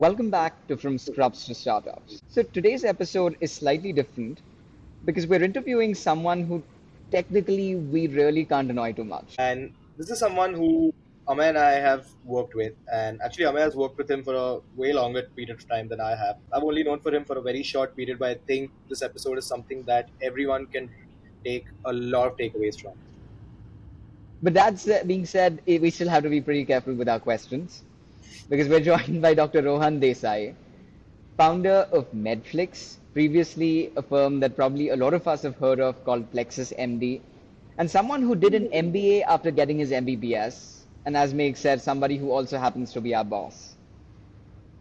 Welcome back to From Scrubs to Startups. So today's episode is slightly different because we're interviewing someone who technically we really can't annoy too much. And this is someone who Améy and I have worked with. And actually, Améy has worked with him for a way longer period of time than I have. I've only known for him for a very short period, but I think this episode is something that everyone can take a lot of takeaways from. But that's being said, we still have to be pretty careful with our questions because we're joined by Dr. Rohan Desai, founder of Medflix, previously a firm that probably a lot of us have heard of called Plexus MD, and someone who did an MBA after getting his MBBS, and as Meg said, somebody who also happens to be our boss.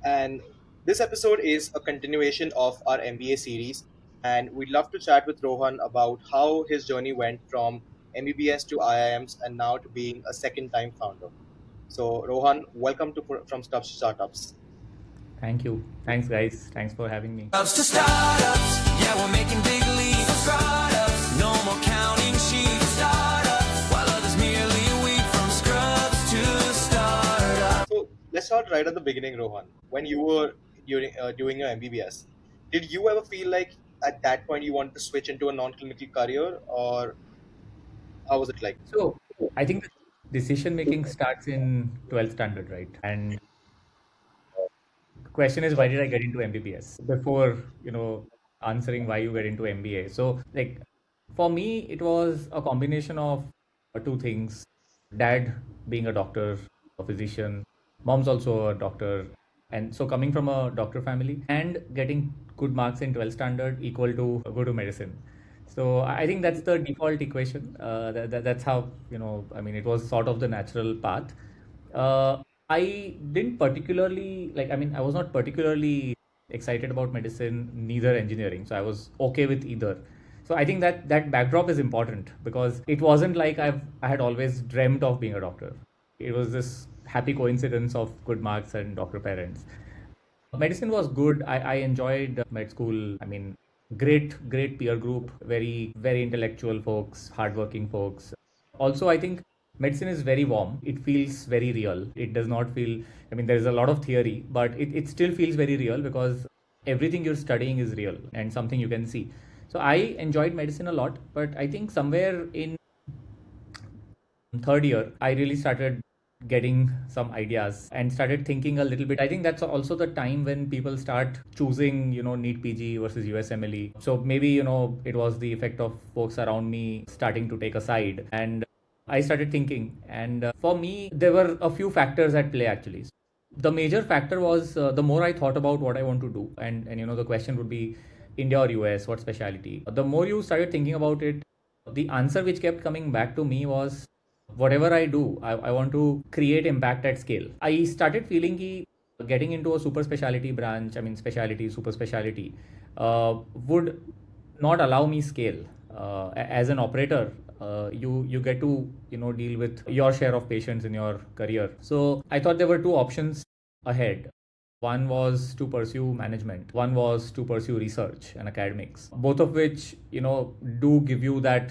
And this episode is a continuation of our MBA series. And we'd love to chat with Rohan about how his journey went from MBBS to IIMs and now to being a second time founder. So, Rohan, welcome to From Startups to Startups. Thank you. Thanks, guys. Thanks for having me. Ups to startups, yeah, we're making big leaps. Startups, no more counting sheep. Startups, while others merely weep from scrubs to startups. So let's start right at the beginning, Rohan. When you were doing your MBBS, did you ever feel like at that point you wanted to switch into a non-clinical career, or how was it like? So, I think the decision making starts in 12th standard, right? And the question is, why did I get into MBBS before, answering why you get into MBA? So, like, for me, it was a combination of two things. Dad being a doctor, a physician, mom's also a doctor. And so coming from a doctor family and getting good marks in 12th standard equal to go to medicine. So I think that's the default equation. That's how, it was sort of the natural path. I didn't particularly, I was not particularly excited about medicine, neither engineering. So I was okay with either. So I think that backdrop is important because it wasn't like I had always dreamt of being a doctor. It was this happy coincidence of good marks and doctor parents. Medicine was good. I enjoyed med school. I mean, great peer group, very intellectual folks, hardworking folks. Also, I think medicine is very warm. It feels very real. It does not feel, there is a lot of theory, but it still feels very real because everything you're studying is real and something you can see. So I enjoyed medicine a lot, but I think somewhere in third year, I really started getting some ideas and started thinking a little bit. I think that's also the time when people start choosing, NEET PG versus USMLE. So maybe, it was the effect of folks around me starting to take a side. And I started thinking. And for me, there were a few factors at play actually. The major factor was the more I thought about what I want to do. And the question would be India or US, what specialty? The more you started thinking about it, the answer which kept coming back to me was whatever I do, I want to create impact at scale. I started feeling that getting into a super specialty branch, specialty, super specialty, would not allow me scale. As an operator, you get to deal with your share of patients in your career. So I thought there were two options ahead. One was to pursue management. One was to pursue research and academics. Both of which, do give you that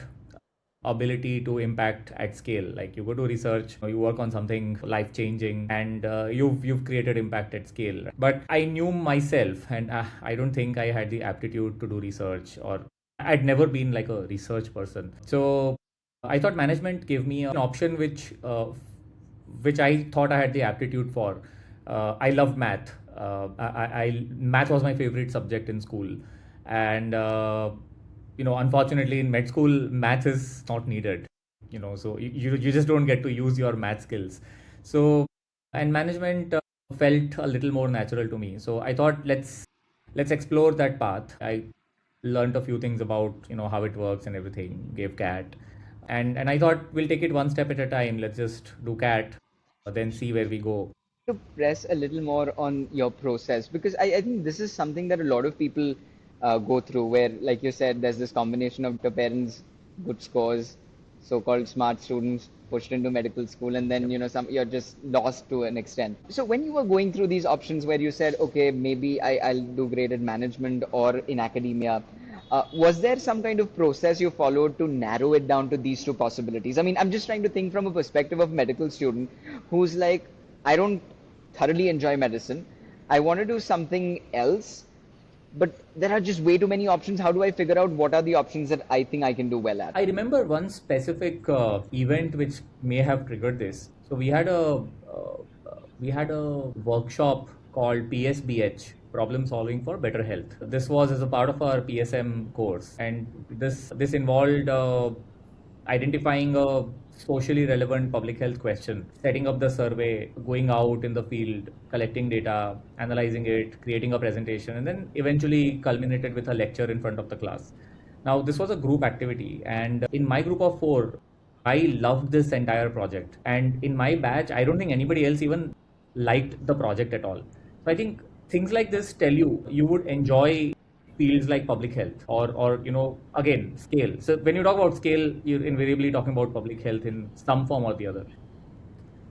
ability to impact at scale. Like you go to research, you work on something life changing, and you've created impact at scale. But I knew myself, and I don't think I had the aptitude to do research, or I'd never been like a research person. So I thought management gave me an option which I thought I had the aptitude for. I loved math. Math was my favorite subject in school, and unfortunately in med school, math is not needed. So you just don't get to use your math skills. So and management felt a little more natural to me. So I thought let's explore that path. I learned a few things about how it works and everything. Gave CAT, and I thought we'll take it one step at a time. Let's just do CAT, then see where we go. To press a little more on your process because I think this is something that a lot of people go through where, like you said, there's this combination of the parents' good scores, so-called smart students pushed into medical school, and then you're just lost to an extent. So when you were going through these options where you said, okay, maybe I'll do great at management or in academia, was there some kind of process you followed to narrow it down to these two possibilities? I mean, I'm just trying to think from a perspective of medical student who's like, I don't thoroughly enjoy medicine, I want to do something else, but there are just way too many options. How do I figure out what are the options that I think I can do well at? I remember one specific event which may have triggered this. So we had a workshop called PSBH, Problem Solving for Better Health. This was as a part of our PSM course, and this involved identifying a socially relevant public health question, setting up the survey, going out in the field, collecting data, analyzing it, creating a presentation, and then eventually culminated with a lecture in front of the class. Now, this was a group activity, and in my group of four, I loved this entire project. And in my batch, I don't think anybody else even liked the project at all. So I think things like this tell you would enjoy fields like public health or again, scale. So when you talk about scale, you're invariably talking about public health in some form or the other.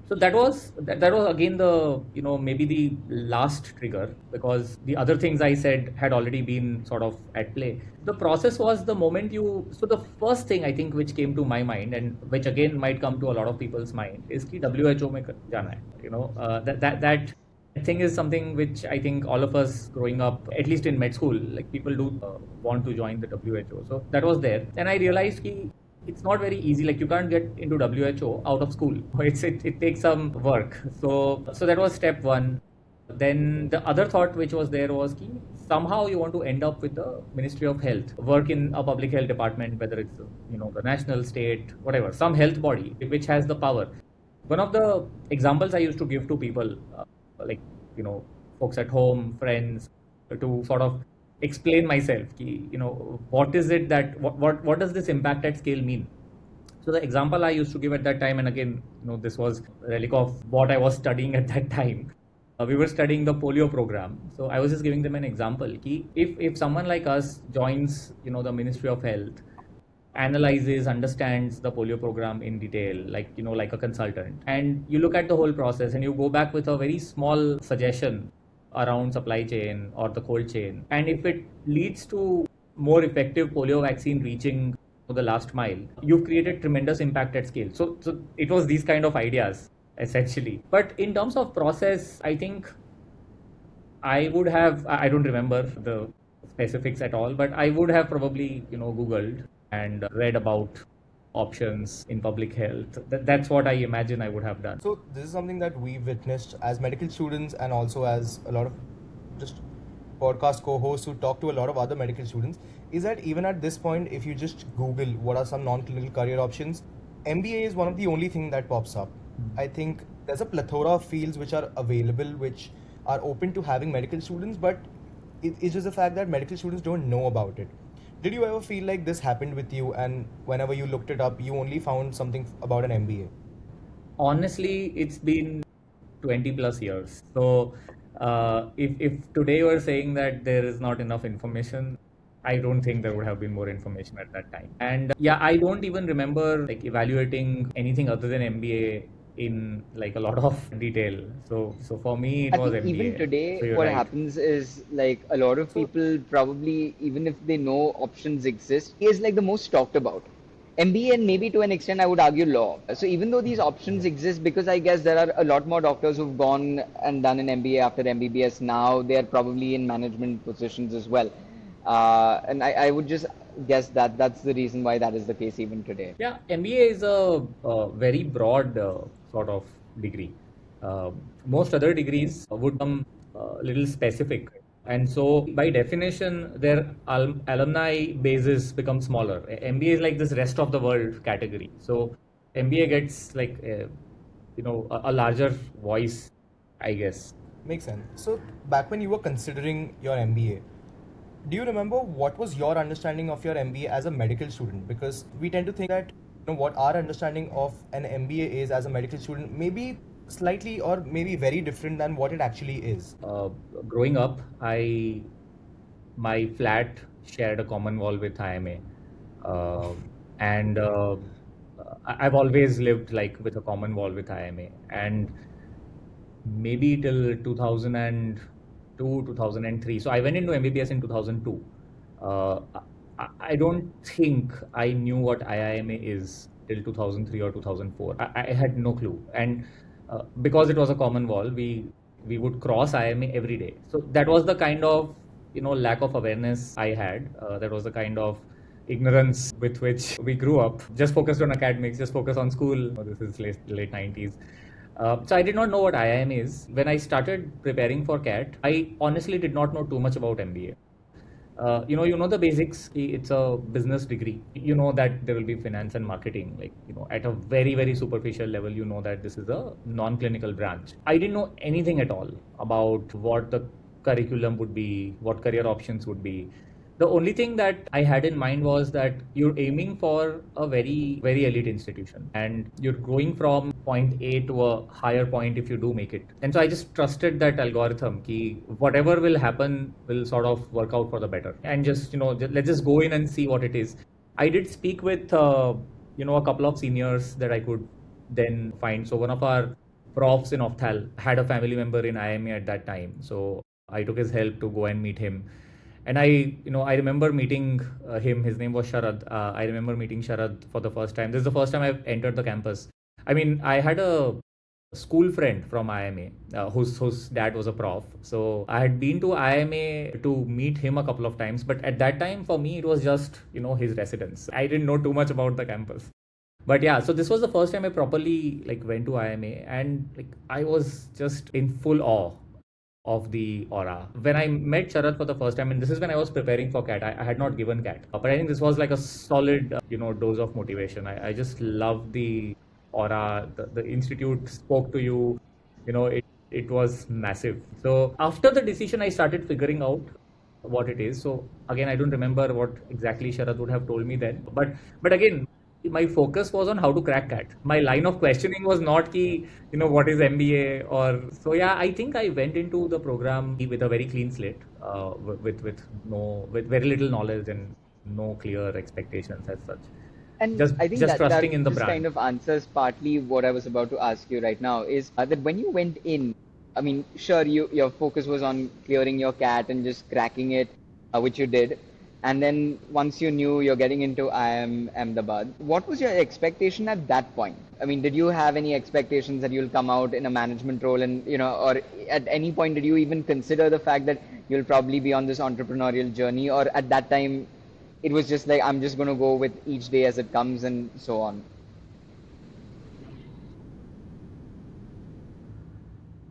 So that was again the maybe the last trigger, because the other things I said had already been sort of at play. The process was the moment so the first thing I think which came to my mind, and which again might come to a lot of people's mind, is ki WHO mein jana hai. That thing is something which I think all of us growing up, at least in med school, like people do want to join the WHO. So that was there, and I realized ki it's not very easy. Like you can't get into WHO out of school. It takes some work. So that was step one. Then the other thought which was there was ki somehow you want to end up with the Ministry of Health, work in a public health department, whether it's the national, state, whatever, some health body which has the power. One of the examples I used to give to people, like folks at home, friends, to sort of explain myself ki, what is it that what does this impact at scale mean. So the example I used to give at that time, and again this was a relic of what I was studying at that time. We were studying the polio program, so I was just giving them an example ki if someone like us joins the Ministry of Health, analyzes, understands the polio program in detail, like like a consultant, and you look at the whole process and you go back with a very small suggestion around supply chain or the cold chain, and if it leads to more effective polio vaccine reaching the last mile, you've created tremendous impact at scale. So it was these kind of ideas essentially. But in terms of process, I think I don't remember the specifics at all, but I would have probably Googled and read about options in public health. That's what I imagine I would have done. So this is something that we witnessed as medical students and also as a lot of just podcast co-hosts who talk to a lot of other medical students, is that even at this point, if you just Google what are some non-clinical career options, MBA is one of the only thing that pops up. I think there's a plethora of fields which are available, which are open to having medical students, but it's just the fact that medical students don't know about it. Did you ever feel like this happened with you, and whenever you looked it up, you only found something about an MBA? Honestly, it's been 20 plus years. So if today you are saying that there is not enough information, I don't think there would have been more information at that time. And yeah, I don't even remember like evaluating anything other than MBA in like a lot of detail. So for me, it was think MBA. even today, So you're what right. happens is like a lot of people probably, even if they know options exist, is like the most talked about. MBA and maybe to an extent, I would argue law. So even though these options exist, because I guess there are a lot more doctors who've gone and done an MBA after MBBS now, they are probably in management positions as well. And I would just guess that that's the reason why that is the case even today. Yeah, MBA is a very broad sort of degree. Most other degrees would come a little specific. And so by definition, their alumni bases become smaller. MBA is like this rest of the world category. So MBA gets like, a larger voice, I guess. Makes sense. So back when you were considering your MBA, do you remember what was your understanding of your MBA as a medical student? Because we tend to think that what our understanding of an MBA is as a medical student may be slightly or maybe very different than what it actually is. Growing up, my flat shared a common wall with IIM, and I've always lived like with a common wall with IIM, and maybe till 2002, 2003. So I went into MBBS in 2002. I don't think I knew what IIM is till 2003 or 2004. I had no clue, and because it was a common wall, we we would cross IIMA every day. So that was the kind of, lack of awareness I had. That was the kind of ignorance with which we grew up. Just focused on academics, just focused on school. This is late 90s. So I did not know what IIM is. When I started preparing for CAT, I honestly did not know too much about MBA. You know the basics. It's a business degree. You know that there will be finance and marketing. Like, at a very, very superficial level, you know that this is a non-clinical branch. I didn't know anything at all about what the curriculum would be, what career options would be. The only thing that I had in mind was that you're aiming for a very, very elite institution and you're going from point A to a higher point if you do make it. And so I just trusted that algorithm ki whatever will happen will sort of work out for the better. And just, let's just go in and see what it is. I did speak with, a couple of seniors that I could then find. So one of our profs in Opthal had a family member in IIMA at that time. So I took his help to go and meet him. And I remember meeting him. His name was Sharad. I remember meeting Sharad for the first time. This is the first time I've entered the campus. I mean, I had a school friend from IIMA whose dad was a prof. So I had been to IIMA to meet him a couple of times. But at that time, for me, it was just, his residence. I didn't know too much about the campus. But yeah, so this was the first time I properly went to IIMA, and I was just in full awe of the aura. When I met Sharad for the first time, and this is when I was preparing for CAT, I had not given CAT, but I think this was like a solid, dose of motivation. I just loved the aura. The institute spoke to you, it was massive. So after the decision, I started figuring out what it is. So again, I don't remember what exactly Sharad would have told me then, but again, my focus was on how to crack CAT. My line of questioning was not ki, what is MBA or so. Yeah, I think I went into the program with a very clean slate, with very little knowledge and no clear expectations as such. And Just I think just that trusting in the just brand. kind of answers partly what I was about to ask you right now is that when you went in, I mean, sure, your focus was on clearing your CAT and just cracking it, which you did. And then once you knew you're getting into IIM-Ahmedabad, what was your expectation at that point? I mean, did you have any expectations that you'll come out in a management role and, or at any point did you even consider the fact that you'll probably be on this entrepreneurial journey? Or at that time, it was just like, I'm just going to go with each day as it comes and so on?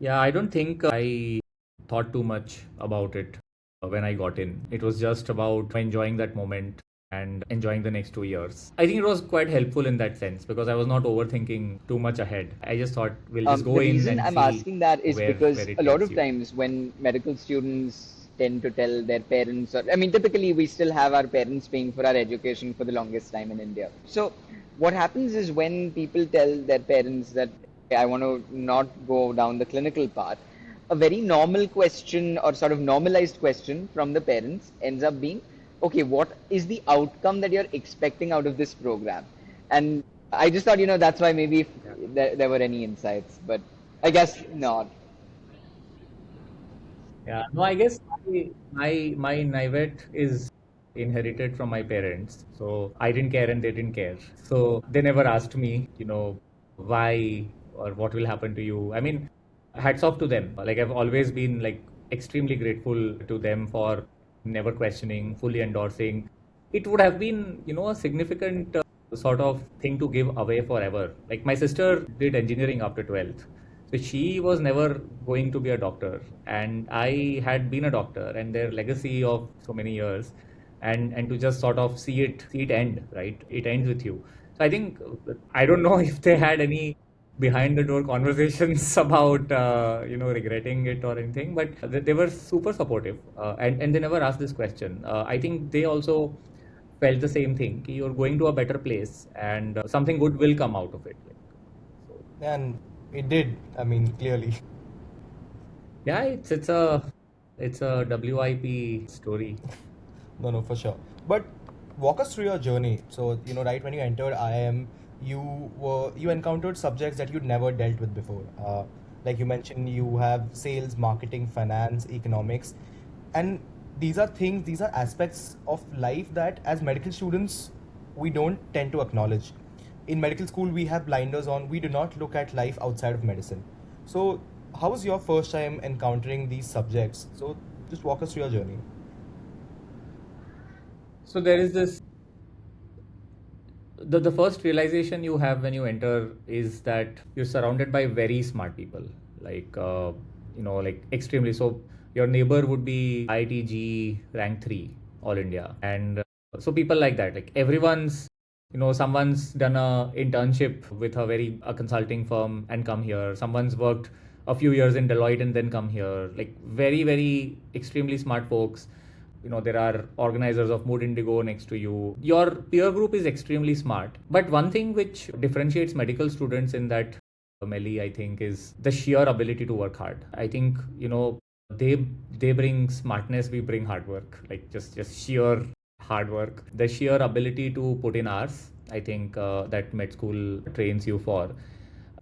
Yeah, I don't think I thought too much about it when I got in. It was just about enjoying that moment and enjoying the next 2 years. I think it was quite helpful in that sense because I was not overthinking too much ahead. I just thought we'll just go The in reason and I'm see asking that is because where it a lot takes of you. times when medical students tend to tell their parents, or I mean, typically we still have our parents paying for our education for the longest time in India. So what happens is when people tell their parents that I want to not go down the clinical path, a very normal question or sort of normalized question from the parents ends up being, okay, what is the outcome that you're expecting out of this program? And I just thought, that's why maybe if Yeah. there were any insights, but I guess not. Yeah, no, I guess my naivete is inherited from my parents. So I didn't care and they didn't care. So they never asked me, why or what will happen to you. I mean, hats off to them. Like I've always been extremely grateful to them for never questioning, fully endorsing. It would have been, a significant sort of thing to give away forever. Like my sister did engineering after 12th. So she was never going to be a doctor, and I had been a doctor, and their legacy of so many years, and to just sort of see it end, right? It ends with you. So I think I don't know if they had any behind the door conversations about regretting it or anything, but they were super supportive, and they never asked this question. I think they also felt the same thing. Ki you're going to a better place, and something good will come out of it. So And it did, I mean, clearly. yeah, it's a WIP story. No, for sure. But walk us through your journey. So, right when you entered IIM, you encountered subjects that you'd never dealt with before. Like you mentioned, you have sales, marketing, finance, economics, and these are aspects of life that as medical students we don't tend to acknowledge. In medical school, we have blinders on. We do not look at life outside of medicine. So, how was your first time encountering these subjects? So just walk us through your journey. So there is this the first realization you have when you enter is that you're surrounded by very smart people, like like extremely. So your neighbor would be IITG rank 3 all India, and so people like that, like everyone's, someone's done a internship with a consulting firm and come here, someone's worked a few years in Deloitte and then come here, like very very extremely smart folks. There are organizers of Mood Indigo next to you. Your peer group is extremely smart. But one thing which differentiates medical students in that Melly, I think, is the sheer ability to work hard. I think, they bring smartness, we bring hard work, like just sheer hard work. The sheer ability to put in hours, I think, that med school trains you for.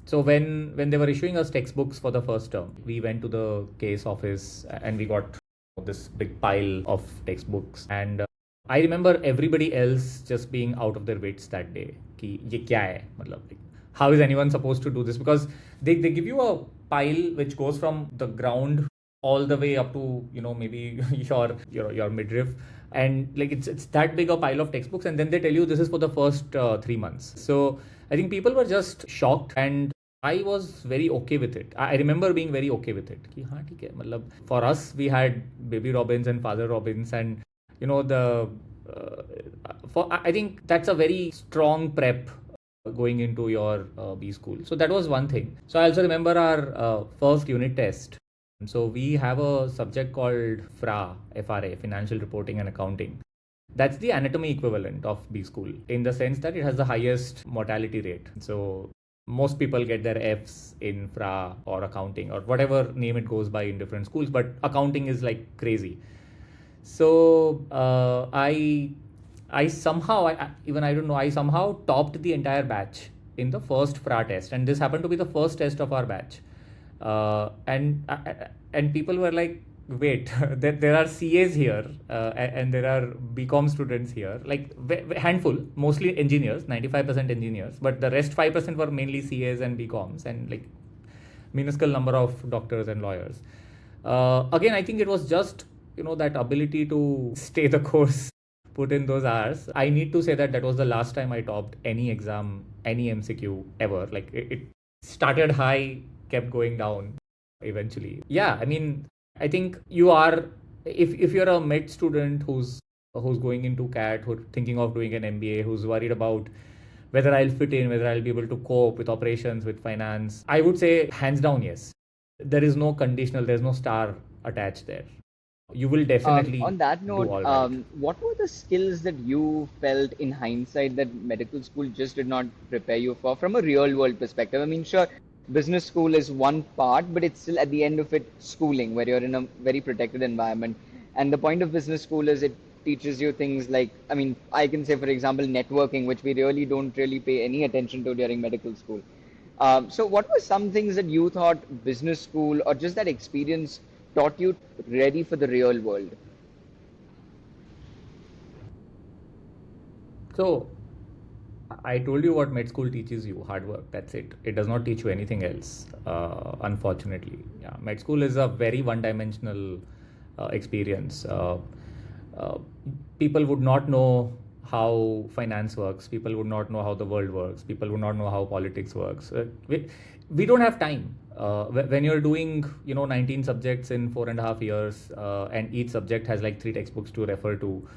So when they were issuing us textbooks for the first term, we went to the case office and we got this big pile of textbooks, and I remember everybody else just being out of their wits that day कि ये क्या है, मतलब, like, how is anyone supposed to do this, because they give you a pile which goes from the ground all the way up to maybe your midriff, and like it's that big a pile of textbooks, and then they tell you this is for the first 3 months. So I think people were just shocked, and I was very okay with it. I remember being very okay with it. कि हाँ ठीक है, मतलब, for us we had Baby Robbins and Father Robbins, and I think that's a very strong prep going into your B school. So that was one thing. So I also remember our first unit test. So we have a subject called FRA, Financial Reporting and Accounting. That's the anatomy equivalent of B school in the sense that it has the highest mortality rate. So most people get their Fs in FRA or accounting or whatever name it goes by in different schools, but accounting is like crazy. So I somehow, I don't know, I somehow topped the entire batch in the first FRA test, and this happened to be the first test of our batch. And people were like, wait, there are CAs here and there are BCom students here, like handful, mostly engineers, 95% engineers, but the rest 5% were mainly CAs and BComs, and like minuscule number of doctors and lawyers. Again, I think it was just that ability to stay the course, put in those hours. I need to say that was the last time I topped any exam, any MCQ ever. Like it started high, kept going down eventually. Yeah, I mean, I think you are, if you're a med student who's going into CAT, who's thinking of doing an MBA, who's worried about whether I'll fit in, whether I'll be able to cope with operations, with finance, I would say hands down, yes. There is no conditional, there's no star attached there. You will definitely on that note, do all right. What were the skills that you felt in hindsight that medical school just did not prepare you for from a real world perspective? I mean, sure, business school is one part, but it's still at the end of it schooling where you're in a very protected environment. And the point of business school is it teaches you things like, I mean, I can say, for example, networking, which we really don't really pay any attention to during medical school. So what were some things that you thought business school or just that experience taught you ready for the real world? So I told you what med school teaches you, hard work. That's it. It does not teach you anything else, unfortunately. Yeah, med school is a very one-dimensional experience. People would not know how finance works. People would not know how the world works. People would not know how politics works. We don't have time. When you're doing 19 subjects in 4.5 years, and each subject has like 3 textbooks to refer to,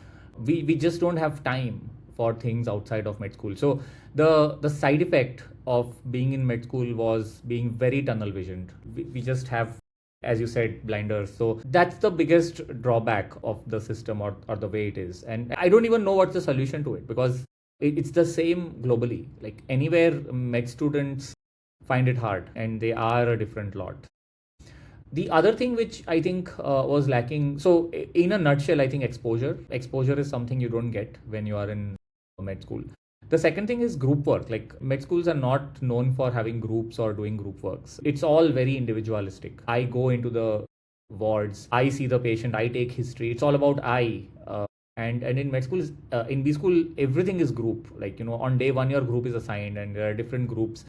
we just don't have time for things outside of med school. So the side effect of being in med school was being very tunnel visioned. We just have, as you said, blinders. So that's the biggest drawback of the system or the way it is. And I don't even know what's the solution to it, because it's the same globally. Like anywhere, med students find it hard, and they are a different lot. The other thing which I think was lacking, so in a nutshell, I think exposure is something you don't get when you are in med school. The second thing is group work. Like med schools are not known for having groups or doing group works. It's all very individualistic. I go into the wards, I see the patient, I take history. It's all about and in med school, in B school, everything is group. Like on day 1 your group is assigned, and there are different groups.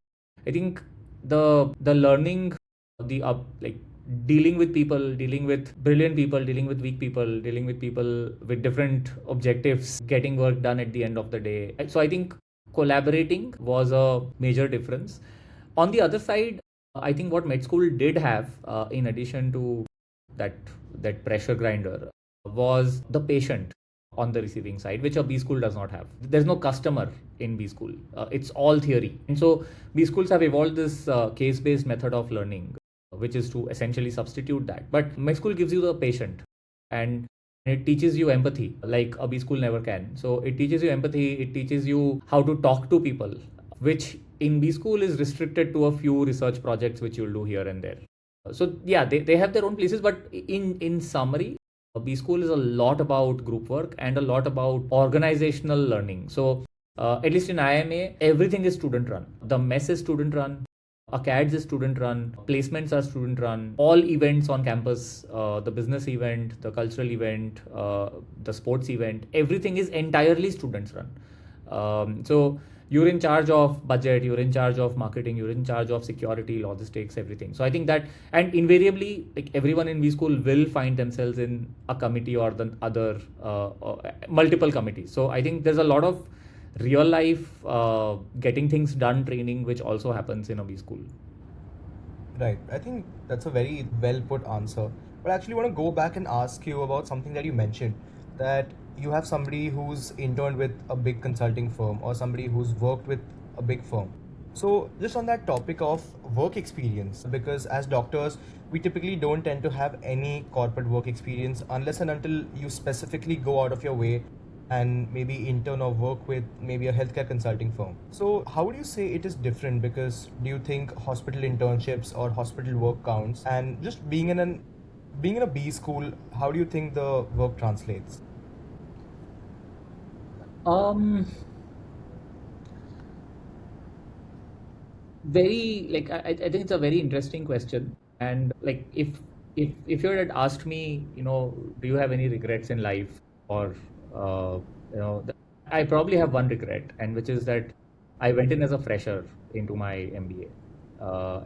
I think the learning the like dealing with people, dealing with brilliant people, dealing with weak people, dealing with people with different objectives, getting work done at the end of the day. So I think collaborating was a major difference. On the other side, I think what med school did have, in addition to that pressure grinder, was the patient on the receiving side, which a B school does not have. There's no customer in B school. It's all theory. And so B schools have evolved this case-based method of learning, which is to essentially substitute that. But med school gives you the patient, and it teaches you empathy like a B school never can. So it teaches you empathy, it teaches you how to talk to people, which in B school is restricted to a few research projects which you'll do here and there. So yeah, they have their own places, but in summary, B school is a lot about group work and a lot about organizational learning. So at least in IIMA, everything is student run. The mess is student run. Acads is student run, placements are student run, all events on campus, the business event, the cultural event, the sports event, everything is entirely students run. So you're in charge of budget, you're in charge of marketing, you're in charge of security, logistics, everything. So I think that, and invariably, like everyone in V school will find themselves in a committee or the other, multiple committees. So I think there's a lot of real life getting things done training which also happens in a B school. Right. I think that's a very well put answer. But I actually want to go back and ask you about something that you mentioned, that you have somebody who's interned with a big consulting firm or somebody who's worked with a big firm. So just on that topic of work experience, because as doctors, we typically don't tend to have any corporate work experience unless and until you specifically go out of your way and maybe intern or work with maybe a healthcare consulting firm. So how would you say it is different? Because do you think hospital internships or hospital work counts? And just being in a B school, how do you think the work translates? Very like I think it's a very interesting question, and like if you had asked me, do you have any regrets in life, or I probably have one regret, and which is that I went in as a fresher into my MBA.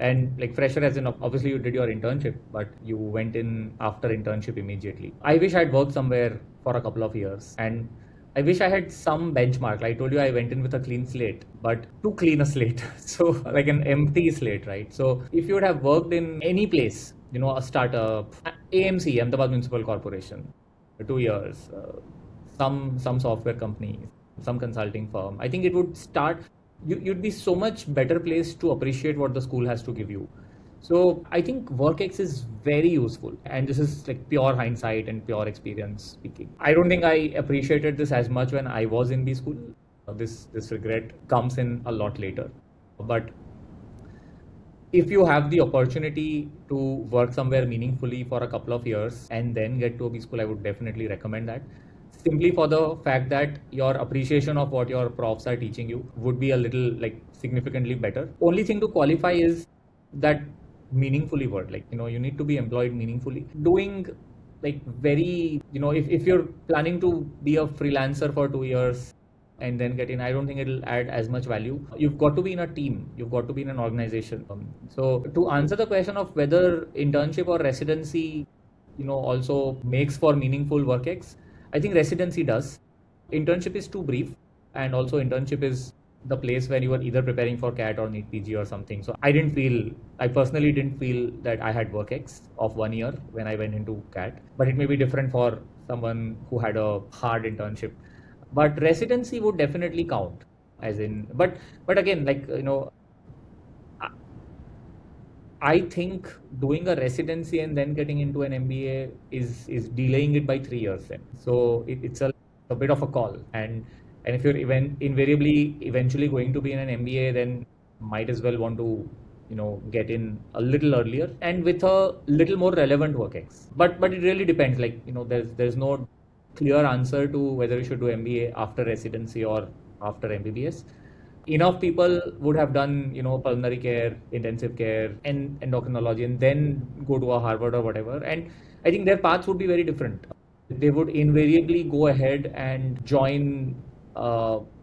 And like fresher as in obviously you did your internship, but you went in after internship immediately. I wish I'd worked somewhere for a couple of years, and I wish I had some benchmark. I told you I went in with a clean slate, but too clean a slate. So like an empty slate, right? So if you would have worked in any place, a startup, AMC, Ahmedabad Municipal Corporation, 2 years, some software company, some consulting firm, I think it would start, you'd be so much better placed to appreciate what the school has to give you. So I think WorkX is very useful, and this is like pure hindsight and pure experience speaking. I don't think I appreciated this as much when I was in B school. This regret comes in a lot later. But if you have the opportunity to work somewhere meaningfully for a couple of years and then get to a B school, I would definitely recommend that. Simply for the fact that your appreciation of what your profs are teaching you would be a little like significantly better. Only thing to qualify is that meaningfully word, like you need to be employed meaningfully, doing like very if you're planning to be a freelancer for 2 years and then get in, I don't think it'll add as much value. You've got to be in a team, you've got to be in an organization. So to answer the question of whether internship or residency also makes for meaningful WorkX, I think residency does. Internship is too brief, and also internship is the place where you are either preparing for CAT or NEET PG or something. So I personally didn't feel that I had WorkX of 1 year when I went into CAT, but it may be different for someone who had a hard internship. But residency would definitely count, as in, but again, like, I think doing a residency and then getting into an MBA is delaying it by 3 years then. So it's a bit of a call. And if you're invariably eventually going to be in an MBA, then might as well want to, get in a little earlier and with a little more relevant WorkX. But it really depends. Like, there's no clear answer to whether you should do MBA after residency or after MBBS. Enough people would have done, pulmonary care, intensive care, and endocrinology, and then go to a Harvard or whatever. And I think their paths would be very different. They would invariably go ahead and join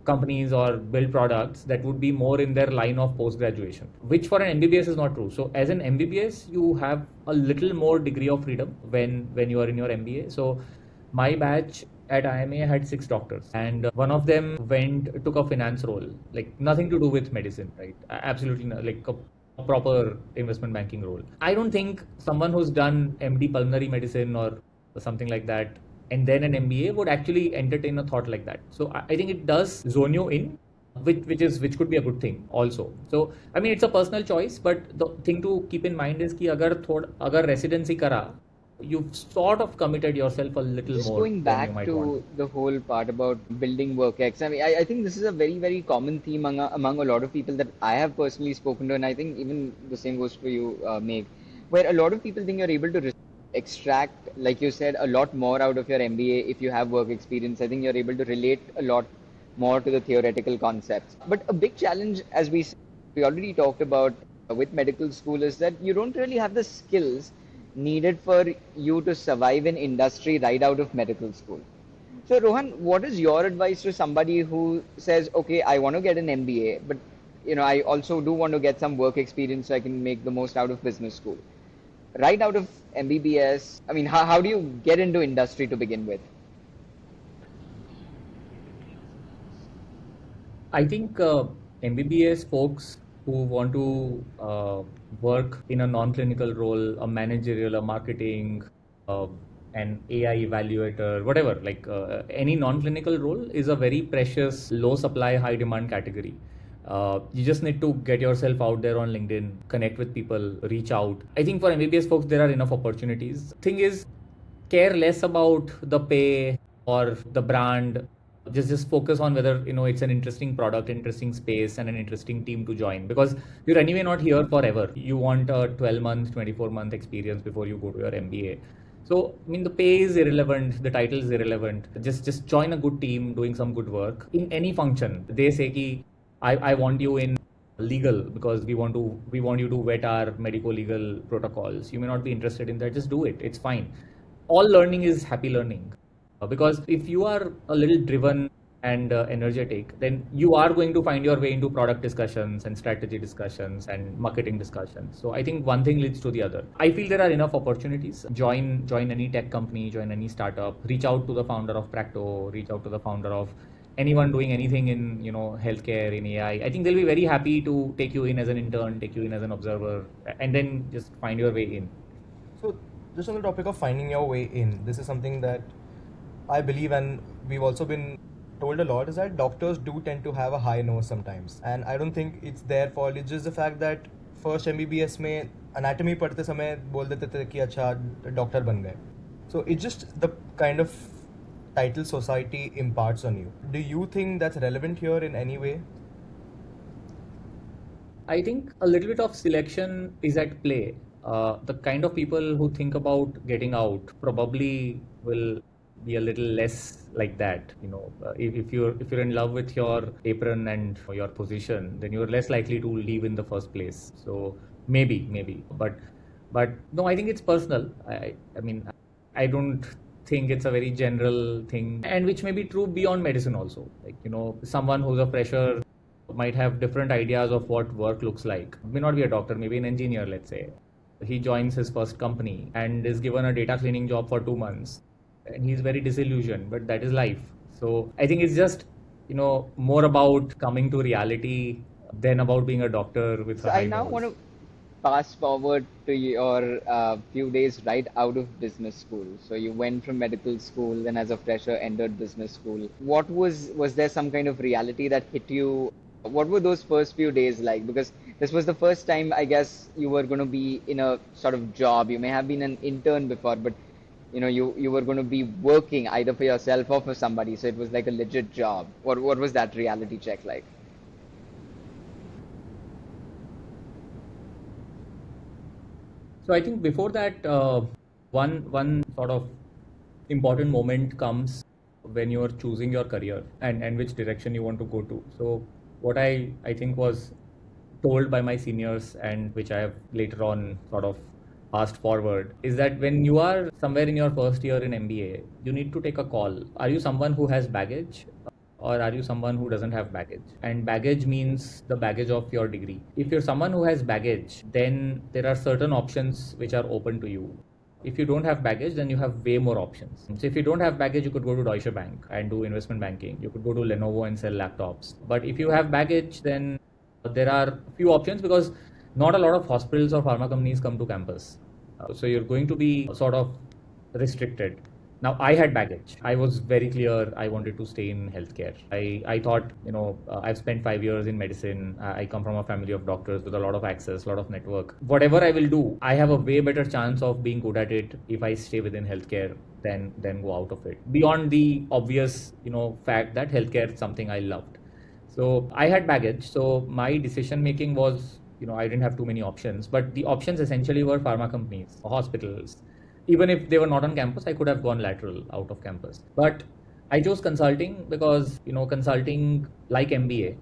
companies or build products that would be more in their line of post graduation, which for an MBBS is not true. So as an MBBS, you have a little more degree of freedom when you are in your MBA. So my batch at IMA had 6 doctors, and one of them took a finance role, like nothing to do with medicine, right? Absolutely not, like a proper investment banking role. I don't think someone who's done MD pulmonary medicine or something like that and then an MBA would actually entertain a thought like that. So I think it does zone you in, which could be a good thing also. So I mean, it's a personal choice, but the thing to keep in mind is कि अगर residency करा, you've sort of committed yourself a little Just more going than you back might to want. the whole part about building work X, I mean, I think this is a very, very common theme among a lot of people that I have personally spoken to, and I think even the same goes for you, Meg, where a lot of people think you're able to extract, like you said, a lot more out of your MBA if you have work experience. I think you're able to relate a lot more to the theoretical concepts. But a big challenge, as we already talked about with medical school, is that you don't really have the skills needed for you to survive in industry right out of medical school. So, Rohan, what is your advice to somebody who says, okay, I want to get an MBA, but I also do want to get some work experience so I can make the most out of business school. Right out of MBBS, I mean, how do you get into industry to begin with? I think MBBS folks who want to work in a non-clinical role, a managerial, a marketing, uh, an AI evaluator, whatever, like any non-clinical role is a very precious, low supply, high demand category. You just need to get yourself out there on LinkedIn, connect with people, reach out. I think for MBBS folks, there are enough opportunities. Thing is, care less about the pay or the brand. Just focus on whether it's an interesting product, interesting space, and an interesting team to join, because you're anyway not here forever. You want a 12-month, 24-month experience before you go to your MBA. So I mean, the pay is irrelevant, the title is irrelevant. Just join a good team doing some good work in any function. They say ki I want you in legal because we want you to vet our medico legal protocols. You may not be interested in that, just do it, it's fine. All learning is happy learning. Because if you are a little driven and energetic, then you are going to find your way into product discussions and strategy discussions and marketing discussions. So I think one thing leads to the other. I feel there are enough opportunities. Join any tech company, join any startup, reach out to the founder of Practo, reach out to the founder of anyone doing anything in healthcare, in AI. I think they'll be very happy to take you in as an intern, take you in as an observer, and then just find your way in. So, just on the topic of finding your way in, this is something that I believe, and we've also been told a lot, is that doctors do tend to have a high nose sometimes. And I don't think it's their fault. It's just the fact that first MBBS में anatomy पढ़ते समय बोल देते थे कि अच्छा doctor बन गए. So it's just the kind of title society imparts on you. Do you think that's relevant here in any way? I think a little bit of selection is at play. The kind of people who think about getting out probably will be a little less like that. If you're in love with your apron and your position, then you're less likely to leave in the first place. So maybe, but no, I think it's personal. I mean, I don't think it's a very general thing, and which may be true beyond medicine also. Like someone who's a fresher might have different ideas of what work looks like. May not be a doctor, maybe an engineer, let's say. He joins his first company and is given a data cleaning job for 2 months, and he's very disillusioned, but that is life. So I think it's just more about coming to reality than about being a doctor with So a I high now nose. want to fast forward to your few days right out of business school. So you went from medical school, then as a fresher entered business school. What was there some kind of reality that hit you? What were those first few days like? Because this was the first time, I guess, you were going to be in a sort of job. You may have been an intern before, but you were going to be working either for yourself or for somebody. So it was like a legit job. What was that reality check like? So I think before that, one sort of important moment comes when you're choosing your career and which direction you want to go to. So what I think was told by my seniors, and which I have later on sort of fast forward, is that when you are somewhere in your first year in MBA, you need to take a call. Are you someone who has baggage, or are you someone who doesn't have baggage? And baggage means the baggage of your degree. If you're someone who has baggage, then there are certain options which are open to you. If you don't have baggage, then you have way more options. So if you don't have baggage, you could go to Deutsche Bank and do investment banking. You could go to Lenovo and sell laptops. But if you have baggage, then there are few options, because not a lot of hospitals or pharma companies come to campus. So you're going to be sort of restricted. Now, I had baggage. I was very clear I wanted to stay in healthcare. I thought, I've spent 5 years in medicine. I come from a family of doctors with a lot of access, a lot of network. Whatever I will do, I have a way better chance of being good at it if I stay within healthcare than go out of it. Beyond the obvious, fact that healthcare is something I loved. So I had baggage. So my decision making was, I didn't have too many options, but the options essentially were pharma companies, hospitals. Even if they were not on campus, I could have gone lateral out of campus. But I chose consulting because, consulting, like MBA,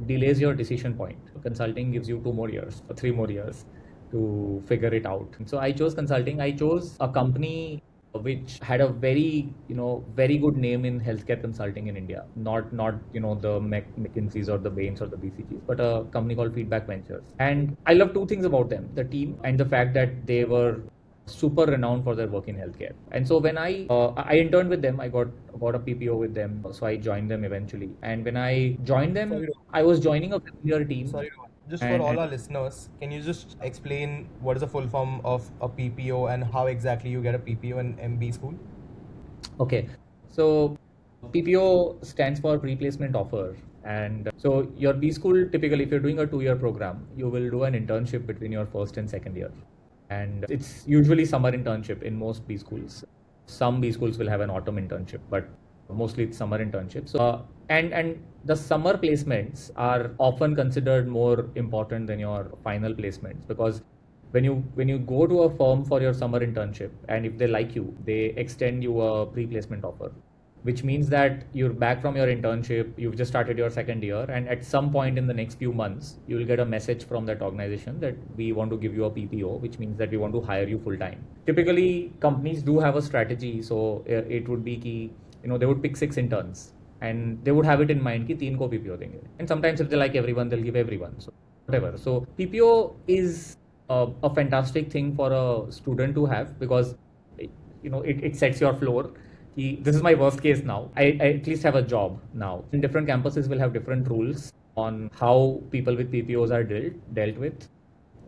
delays your decision point. Consulting gives you 2 more years or 3 more years to figure it out. So I chose consulting. I chose a company which had a very, very good name in healthcare consulting in India. Not the McKinseys or the Bains or the BCGs, but a company called Feedback Ventures. And I love 2 things about them: the team and the fact that they were super renowned for their work in healthcare. And so when I interned with them, I got a PPO with them. So I joined them eventually. And when I joined them, I was joining a familiar team. Sorry, Rohan. Just for all our listeners, can you just explain what is the full form of a PPO and how exactly you get a PPO in MB school? Okay. So PPO stands for pre-placement offer. And so your B school, typically, if you're doing a 2-year program, you will do an internship between your first and second year. And it's usually summer internship in most B schools. Some B schools will have an autumn internship, but mostly it's summer internship. So and the summer placements are often considered more important than your final placements, because when you go to a firm for your summer internship, and if they like you, they extend you a pre-placement offer, which means that you're back from your internship, you've just started your second year, and at some point in the next few months, you will get a message from that organization that we want to give you a PPO, which means that we want to hire you full time. Typically, companies do have a strategy, so it would be key, they would pick 6 interns, and they would have it in mind कि 3 को PPO देंगे. And sometimes if they like everyone, they'll give everyone. So whatever. So PPO is a fantastic thing for a student to have, because it sets your floor. This is my worst case now. I at least have a job now. In different campuses will have different rules on how people with PPOs are dealt with.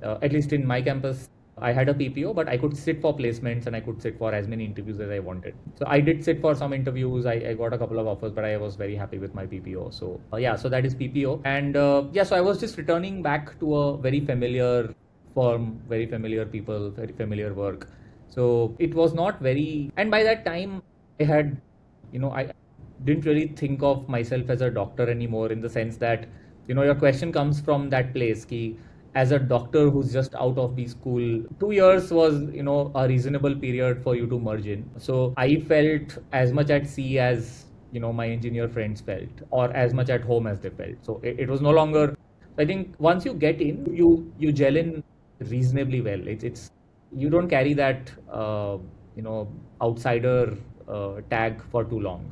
At least in my campus, I had a PPO, but I could sit for placements and I could sit for as many interviews as I wanted. So I did sit for some interviews. I got a couple of offers, but I was very happy with my PPO. So so that is PPO. And so I was just returning back to a very familiar firm, very familiar people, very familiar work. So it was not very, and by that time, I had, I didn't really think of myself as a doctor anymore, in the sense that, your question comes from that place, ki, as a doctor who's just out of B school, 2 years was, a reasonable period for you to merge in. So I felt as much at sea as, my engineer friends felt, or as much at home as they felt. So it was no longer, I think once you get in, you gel in reasonably well. It's you don't carry that, outsider tag for too long.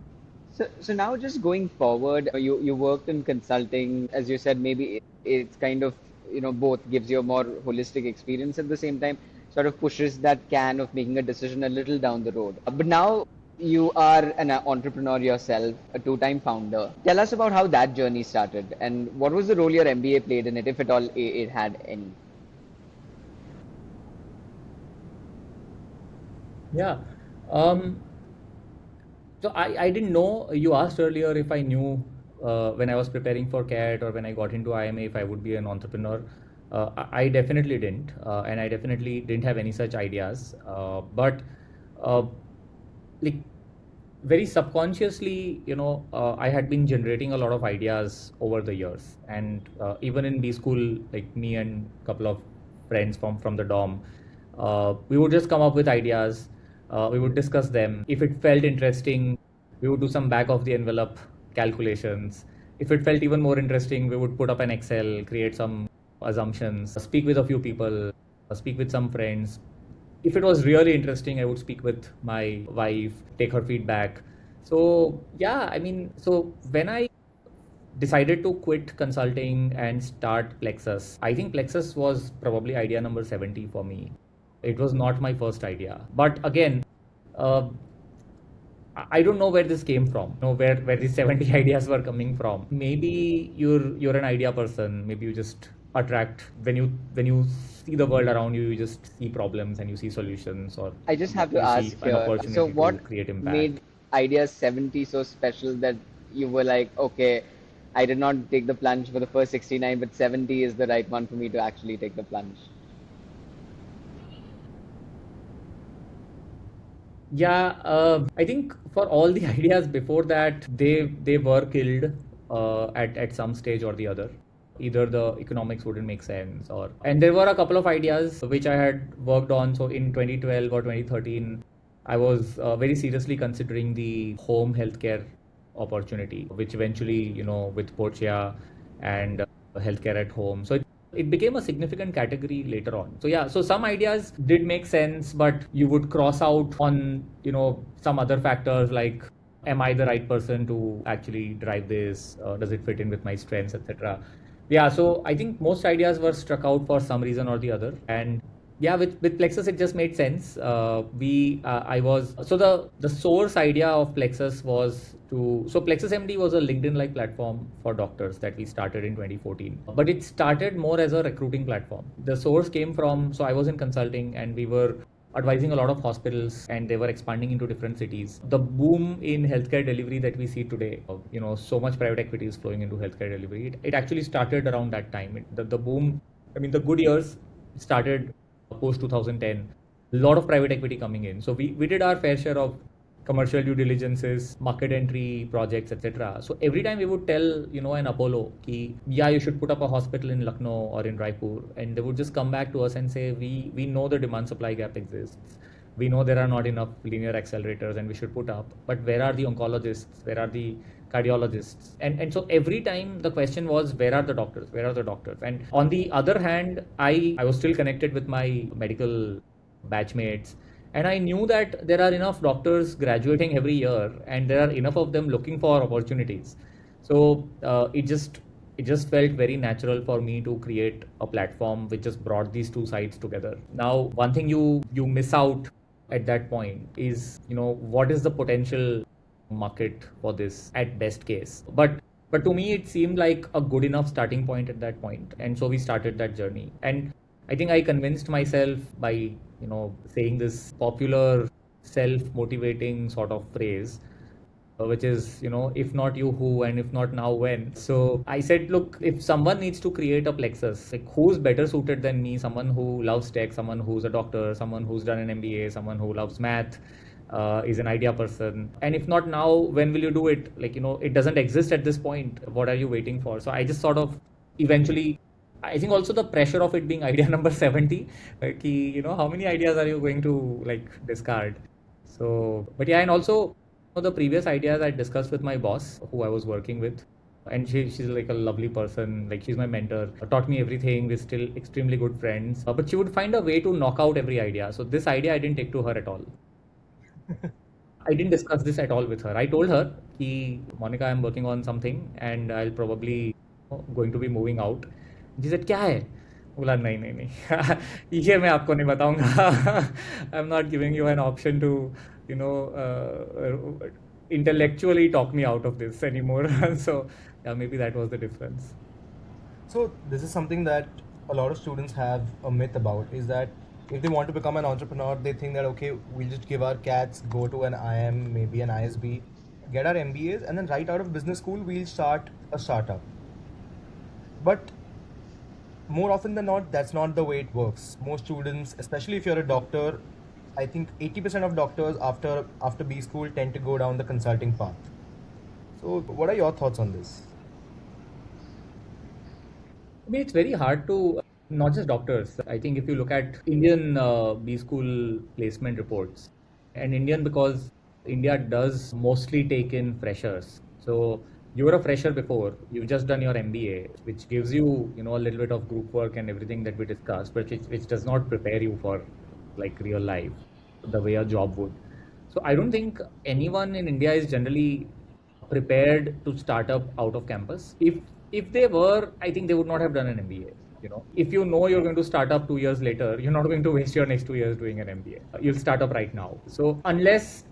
So now just going forward, you worked in consulting, as you said, maybe it's kind of, both gives you a more holistic experience, at the same time sort of pushes that can of making a decision a little down the road. But now you are an entrepreneur yourself, a 2-time founder. Tell us about how that journey started, and what was the role your MBA played in it, if at all it had any. Yeah. So I didn't know, you asked earlier if I knew when I was preparing for CAT or when I got into IMA if I would be an entrepreneur. I definitely didn't, and I definitely didn't have any such ideas. But like very subconsciously, I had been generating a lot of ideas over the years, and even in B school, like me and a couple of friends from the dorm, we would just come up with ideas. We would discuss them. If it felt interesting, we would do some back of the envelope calculations. If it felt even more interesting, we would put up an Excel, create some assumptions, speak with a few people, speak with some friends. If it was really interesting, I would speak with my wife, take her feedback. So yeah, I mean, so when I decided to quit consulting and start Plexus, I think Plexus was probably idea number 70 for me. It was not my first idea. But again, uh, I don't know where this came from, where these 70 ideas were coming from. Maybe you're an idea person. Maybe you just attract when you see the world around you, you just see problems and you see solutions, or I just have to you see ask an here. So, opportunity what to create impact. made Idea 70 so special that you were like, okay, I did not take the plunge for the first 69, but 70 is the right one for me to actually take the plunge? Yeah, I think for all the ideas before that, they were killed at some stage or the other. Either the economics wouldn't make sense, or and there were a couple of ideas which I had worked on. So in 2012 or 2013, I was very seriously considering the home healthcare opportunity, which eventually, with Portia and healthcare at home. So it became a significant category later on. So yeah, so some ideas did make sense, but you would cross out on, some other factors like, am I the right person to actually drive this? Does it fit in with my strengths, etc. Yeah, so I think most ideas were struck out for some reason or the other. And yeah, with Plexus, it just made sense. I was so the source idea of Plexus was so Plexus MD was a LinkedIn-like platform for doctors that we started in 2014. But it started more as a recruiting platform. The source came from, so I was in consulting and we were advising a lot of hospitals and they were expanding into different cities. The boom in healthcare delivery that we see today, so much private equity is flowing into healthcare delivery. It actually started around that time. The boom, I mean, the good years started post 2010. A lot of private equity coming in. So we did our fair share of commercial due diligences, market entry projects, etc. So every time we would tell, an Apollo, ki, yeah, you should put up a hospital in Lucknow or in Raipur, and they would just come back to us and say, we know the demand supply gap exists. We know there are not enough linear accelerators and we should put up, but where are the oncologists? Where are the cardiologists? And so every time the question was, where are the doctors? Where are the doctors? And on the other hand, I was still connected with my medical batchmates, and I knew that there are enough doctors graduating every year and there are enough of them looking for opportunities. So it just felt very natural for me to create a platform which just brought these two sides together. Now, one thing you miss out at that point is, what is the potential market for this at best case. But to me, it seemed like a good enough starting point at that point, and so we started that journey. And I think I convinced myself by, saying this popular self-motivating sort of phrase, which is, if not you, who, and if not now, when. So I said, look, if someone needs to create a Plexus, like who's better suited than me? Someone who loves tech, someone who's a doctor, someone who's done an MBA, someone who loves math, is an idea person. And if not now, when will you do it? Like, it doesn't exist at this point. What are you waiting for? So I just sort of eventually, I think also the pressure of it being idea number 70, how many ideas are you going to like discard? So, but yeah, and also the previous ideas I discussed with my boss, who I was working with, and she's like a lovely person. Like she's my mentor, taught me everything. We're still extremely good friends. But she would find a way to knock out every idea. So this idea I didn't take to her at all. I didn't discuss this at all with her. I told her, कि, Monica, I'm working on something and I'll probably going to be moving out. She said, क्या है? बोला नहीं नहीं नहीं ये मैं आपको नहीं बताऊंगा. I'm not giving you an option to, intellectually talk me out of this anymore. So yeah, maybe that was the difference. So this is something that a lot of students have a myth about, is that if they want to become an entrepreneur, they think that, okay, we'll just give our cats, go to an IIM, maybe an ISB, get our MBAs, and then right out of business school, we'll start a startup. But more often than not, that's not the way it works. Most students, especially if you're a doctor, I think 80% of doctors after B school tend to go down the consulting path. So what are your thoughts on this? I mean, it's very hard to, not just doctors. I think if you look at Indian B school placement reports, and Indian because India does mostly take in freshers. So you were a fresher before, you've just done your MBA, which gives you, a little bit of group work and everything that we discussed, but which does not prepare you for like real life the way a job would. So I don't think anyone in India is generally prepared to start up out of campus. If they were, I think they would not have done an MBA. If you know you're going to start up 2 years later, you're not going to waste your next 2 years doing an MBA. You'll start up right now. So unless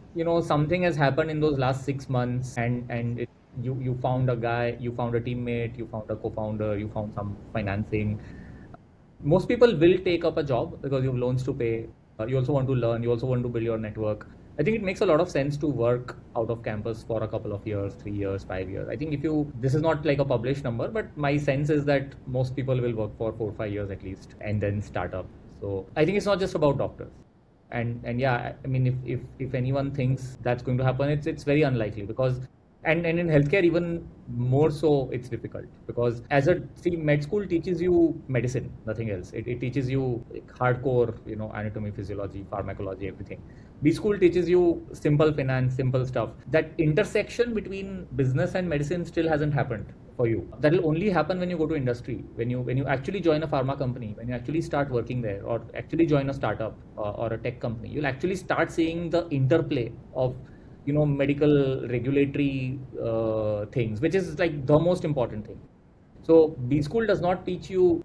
something has happened in those last 6 months, and you found a guy, you found a teammate, you found a co-founder, you found some financing. Most people will take up a job because you have loans to pay. You also want to learn. You also want to build your network. I think it makes a lot of sense to work out of campus for a couple of years, 3 years, 5 years. I think this is not like a published number, but my sense is that most people will work for 4 or 5 years at least and then start up. So I think it's not just about doctors. And yeah, I mean, if anyone thinks that's going to happen, it's very unlikely, because and in healthcare even more so it's difficult, because med school teaches you medicine, nothing else. It teaches you like hardcore anatomy, physiology, pharmacology, everything. B school teaches you simple finance, simple stuff. That intersection between business and medicine still hasn't happened for you. That will only happen when you go to industry, when you actually join a pharma company, when you actually start working there, or actually join a startup or a tech company. You'll actually start seeing the interplay of medical regulatory things, which is like the most important thing. So B school teaches you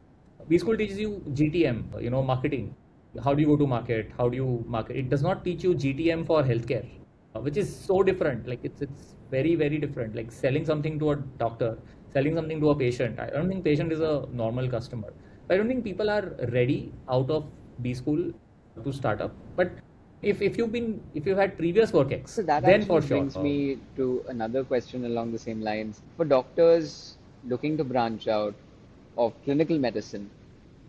GTM, marketing. How do you go to market? How do you market? It does not teach you GTM for healthcare, which is so different. Like it's very, very different. Like selling something to a doctor, selling something to a patient. I don't think patient is a normal customer. I don't think people are ready out of B school to start up. But if you've had previous work ex, So that then actually for sure. brings me to another question along the same lines. For doctors looking to branch out of clinical medicine,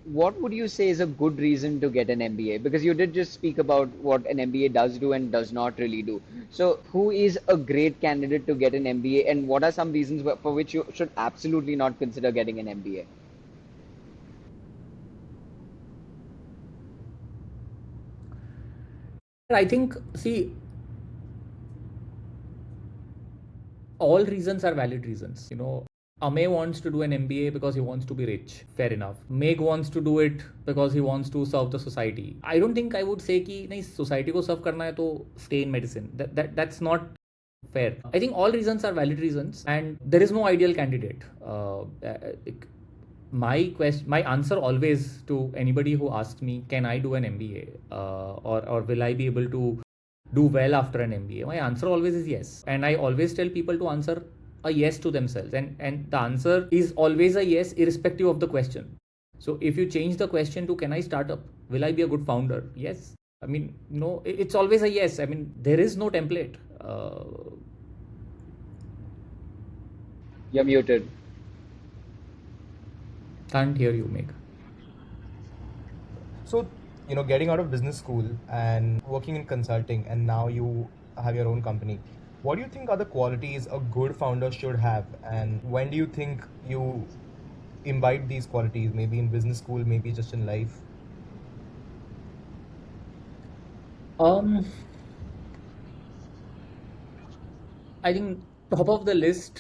what would you say is a good reason to get an MBA? Because you did just speak about what an MBA does do and does not really do. So who is a great candidate to get an MBA, and what are some reasons for which you should absolutely not consider getting an MBA? I think, see, all reasons are valid reasons. Améy wants to do an MBA because he wants to be rich. Fair enough. Megh wants to do it because he wants to serve the society. I don't think I would say कि नहीं society को serve करना है तो stay in medicine. That's not fair. I think all reasons are valid reasons, and there is no ideal candidate. My answer always to anybody who asks me, can I do an MBA, or will I be able to do well after an MBA? My answer always is yes, and I always tell people to answer a yes to themselves, and the answer is always a yes irrespective of the question. So if you change the question to can I start up, will I be a good founder? Yes. I mean, no, it's always a yes. I mean, there is no template. You're muted. Can't hear you, Megh. So, getting out of business school and working in consulting, and now you have your own company, what do you think are the qualities a good founder should have? And when do you think you imbibe these qualities? Maybe in business school, maybe just in life? I think top of the list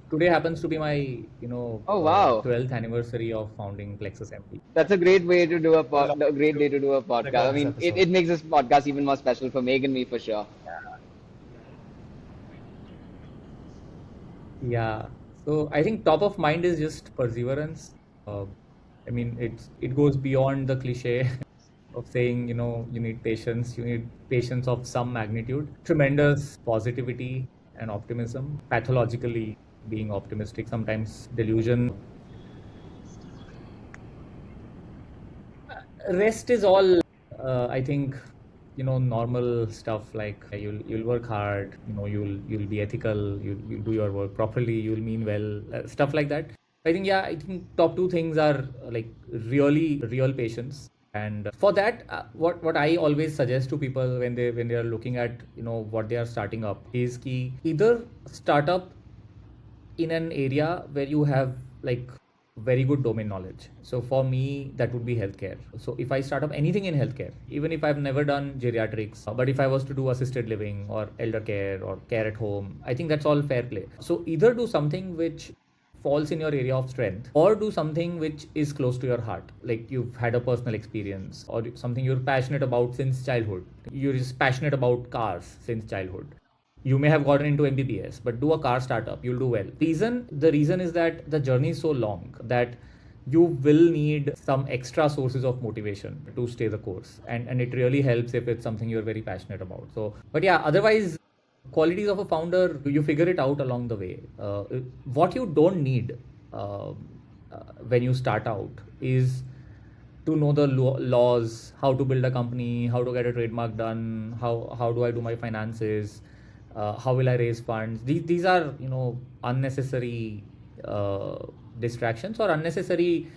today happens to be my Oh, wow. 12th anniversary of founding Plexus MP. That's a great way to do a great day to do a podcast. I Record this mean, episode. it makes this podcast even more special for Megh and me for sure. Yeah. So I think top of mind is just perseverance. I mean, it goes beyond the cliche of saying, you need patience. You need patience of some magnitude, tremendous positivity and optimism, pathologically being optimistic, sometimes delusion. Rest is all, I think, normal stuff, like you'll work hard, you'll be ethical, you'll do your work properly, you'll mean well, stuff like that. I think top two things are like really real patience. And for that, what I always suggest to people when they are looking at what they are starting up is ki either start up in an area where you have like very good domain knowledge. So for me, that would be healthcare. So if I start up anything in healthcare, even if I've never done geriatrics, but if I was to do assisted living or elder care or care at home, I think that's all fair play. So either do something which falls in your area of strength, or do something which is close to your heart, like you've had a personal experience or something you're passionate about since childhood. You're just passionate about cars since childhood. You may have gotten into MBBS, but do a car startup, you'll do well. The reason is that the journey is so long that you will need some extra sources of motivation to stay the course, and it really helps if it's something you're very passionate about. So, but yeah, otherwise, qualities of a founder, you figure it out along the way. What you don't need when you start out is to know the laws, how to build a company, how to get a trademark done, how do I do my finances, how will I raise funds. These are, unnecessary distractions or unnecessary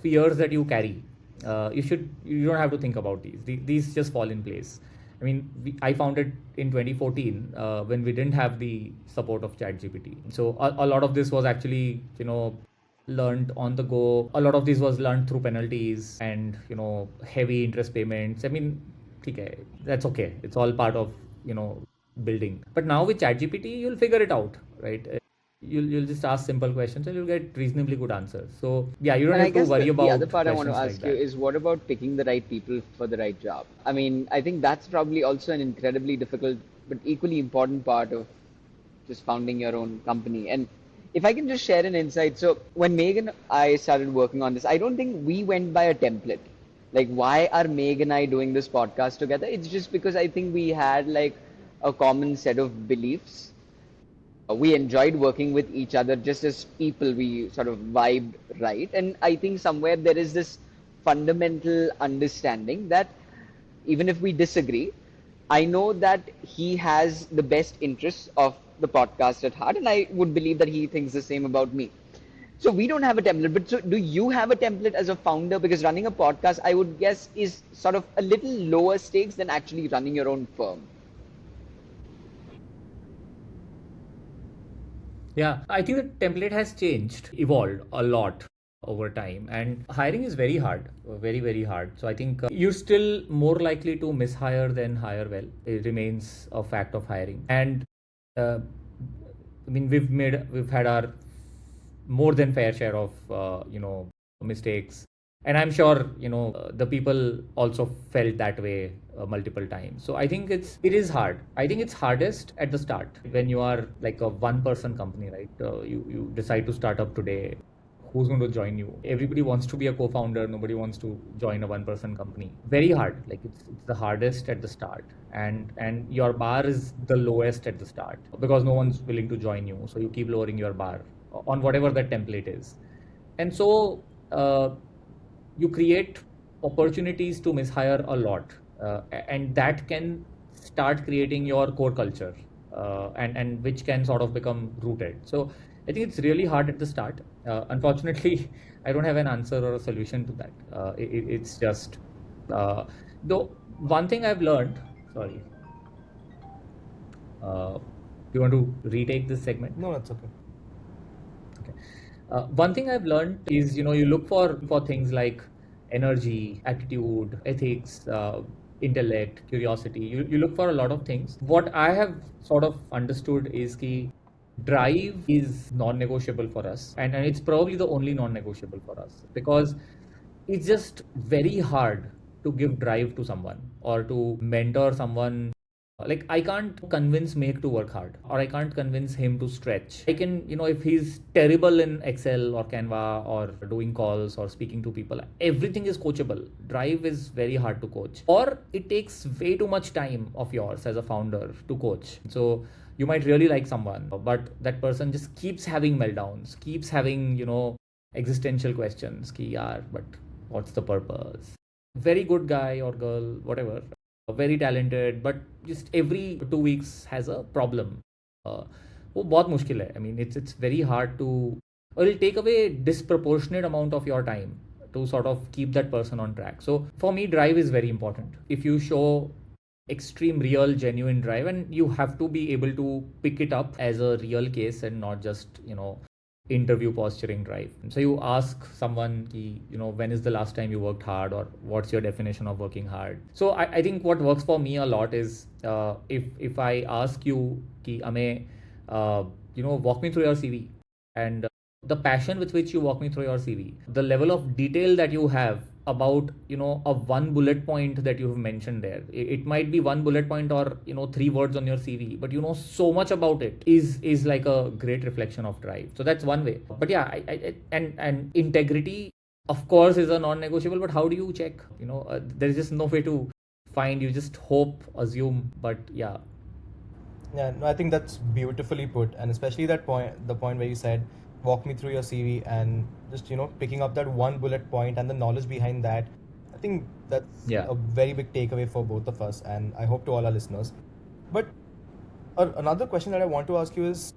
fears that you carry. You don't have to think about these. These just fall in place. I mean, I found it in 2014 when we didn't have the support of ChatGPT. So a lot of this was actually, learned on the go. A lot of this was learned through penalties and, heavy interest payments. I mean, okay, that's okay. It's all part of, building. But now with ChatGPT, you'll figure it out, right? You'll just ask simple questions and you'll get reasonably good answers. So yeah, you don't And I have to guess worry about the other part I want to questions ask like you that. is, what about picking the right people for the right job? I mean, I think that's probably also an incredibly difficult but equally important part of just founding your own company. And if I can just share an insight, so when Megh and I started working on this, I don't think we went by a template. Like, why are Megh and I doing this podcast together? It's just because I think we had like a common set of beliefs. We enjoyed working with each other just as people. We sort of vibed right. And I think somewhere there is this fundamental understanding that even if we disagree, I know that he has the best interests of the podcast at heart, and I would believe that he thinks the same about me. So we don't have a template, but so do you have a template as a founder? Because running a podcast, I would guess, is sort of a little lower stakes than actually running your own firm. Yeah, I think the template has changed, evolved a lot over time, and hiring is very hard, very, very hard. So I think you're still more likely to mishire than hire well. It remains a fact of hiring. And uh, I mean, we've had our more than fair share of, mistakes. And I'm sure, the people also felt that way multiple times. So I think it is hard. I think it's hardest at the start when you are like a one person company, right? You decide to start up today. Who's going to join you? Everybody wants to be a co-founder. Nobody wants to join a one person company. Very hard. Like it's the hardest at the start, and your bar is the lowest at the start because no one's willing to join you. So you keep lowering your bar on whatever that template is, and so. You create opportunities to mishire a lot, and that can start creating your core culture, and which can sort of become rooted. So I think it's really hard at the start. Unfortunately, I don't have an answer or a solution to that. It's just though one thing I've learned. Sorry, do you want to retake this segment? No, that's okay. Okay. One thing I've learned is, you look for things like energy, attitude, ethics, intellect, curiosity. You look for a lot of things. What I have sort of understood is ki drive is non-negotiable for us, and it's probably the only non-negotiable for us because it's just very hard to give drive to someone or to mentor someone. Like I can't convince Megh to work hard, or I can't convince him to stretch. I can, if he's terrible in Excel or Canva or doing calls or speaking to people, everything is coachable. Drive is very hard to coach, or it takes way too much time of yours as a founder to coach. So you might really like someone, but that person just keeps having meltdowns, keeps having, existential questions. Ki yaar, but what's the purpose? Very good guy or girl, whatever, very talented, but just every 2 weeks has a problem. वो बहुत मुश्किल है. I mean, it's very hard to, or it'll take away disproportionate amount of your time to sort of keep that person on track. So for me, drive is very important. If you show extreme, real, genuine drive, and you have to be able to pick it up as a real case and not just, interview posturing drive. So you ask someone, when is the last time you worked hard, or what's your definition of working hard? So I think what works for me a lot is if I ask you, Améy, walk me through your CV, and the passion with which you walk me through your CV, the level of detail that you have about, a one bullet point that you have mentioned there. It might be one bullet point or, 3 words on your CV, but you know so much about it is like a great reflection of drive. So that's one way. But yeah, and integrity, of course, is a non-negotiable. But how do you check? There is just no way to find. You just hope, assume. But yeah. Yeah, no, I think that's beautifully put, and especially that point, the point where you said, "Walk me through your CV," and just picking up that one bullet point and the knowledge behind that. I think that's Yeah. a very big takeaway for both of us, and I hope to all our listeners. But another question that I want to ask you is,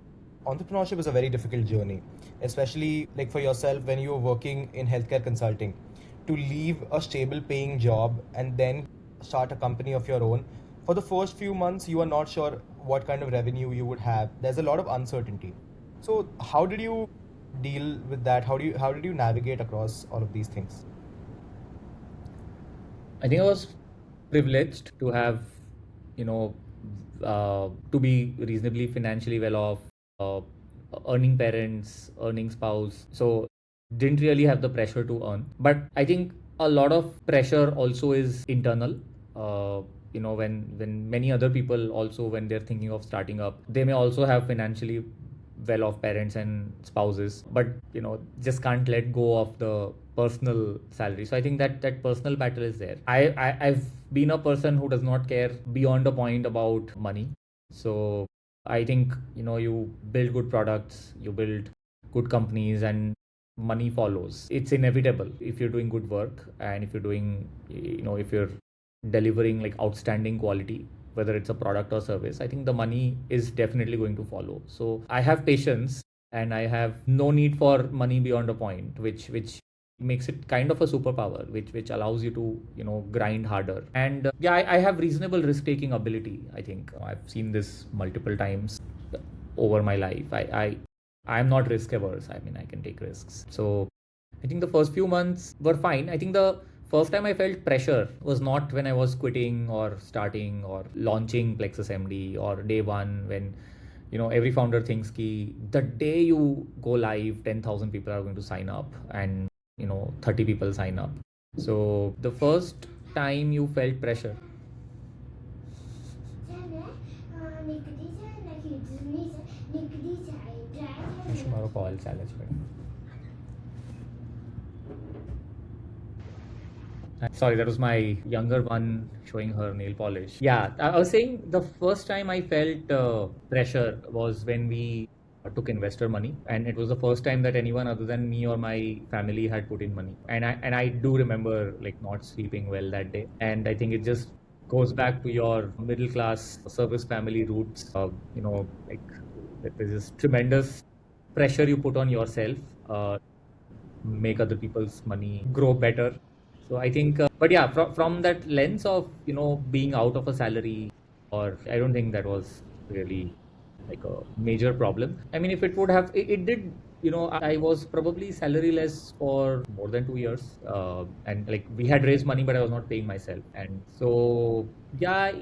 entrepreneurship is a very difficult journey, especially like for yourself when you're working in healthcare consulting. To leave a stable paying job and then start a company of your own, for the first few months, you are not sure what kind of revenue you would have. There's a lot of uncertainty. So, how did you deal with that? How did you navigate across all of these things? I think I was privileged to have, to be reasonably financially well off, uh, earning parents, earning spouse. So didn't really have the pressure to earn. But I think a lot of pressure also is internal. Uh, when many other people also, when they're thinking of starting up, they may also have financially well off parents and spouses, but just can't let go of the personal salary. So I think that personal battle is there. I've been a person who does not care beyond a point about money. So I think you build good products, you build good companies, and money follows. It's inevitable if you're doing good work, and if you're doing, if you're delivering like outstanding quality, whether it's a product or service. I think the money is definitely going to follow. So I have patience, and I have no need for money beyond a point, which makes it kind of a superpower, which allows you to grind harder. And yeah, I have reasonable risk taking ability. I think I've seen this multiple times over my life. I'm not risk averse. I mean, I can take risks. So I think the first few months were fine. I think the first time I felt pressure was not when I was quitting or starting or launching Plexus MD, or day one when every founder thinks ki the day you go live, 10,000 people are going to sign up, and 30 people sign up. So the first time you felt pressure. તમારો call ચાલે છે. Sorry, that was my younger one showing her nail polish. Yeah, I was saying the first time I felt pressure was when we took investor money, and it was the first time that anyone other than me or my family had put in money. And I do remember like not sleeping well that day, and I think it just goes back to your middle class service family roots. Like there's this tremendous pressure you put on yourself, make other people's money grow better. So I think, but yeah, from that lens of being out of a salary, or I don't think that was really like a major problem. I mean, if it would have, it did. I was probably salary-less for more than 2 years, and like we had raised money, but I was not paying myself, and so yeah.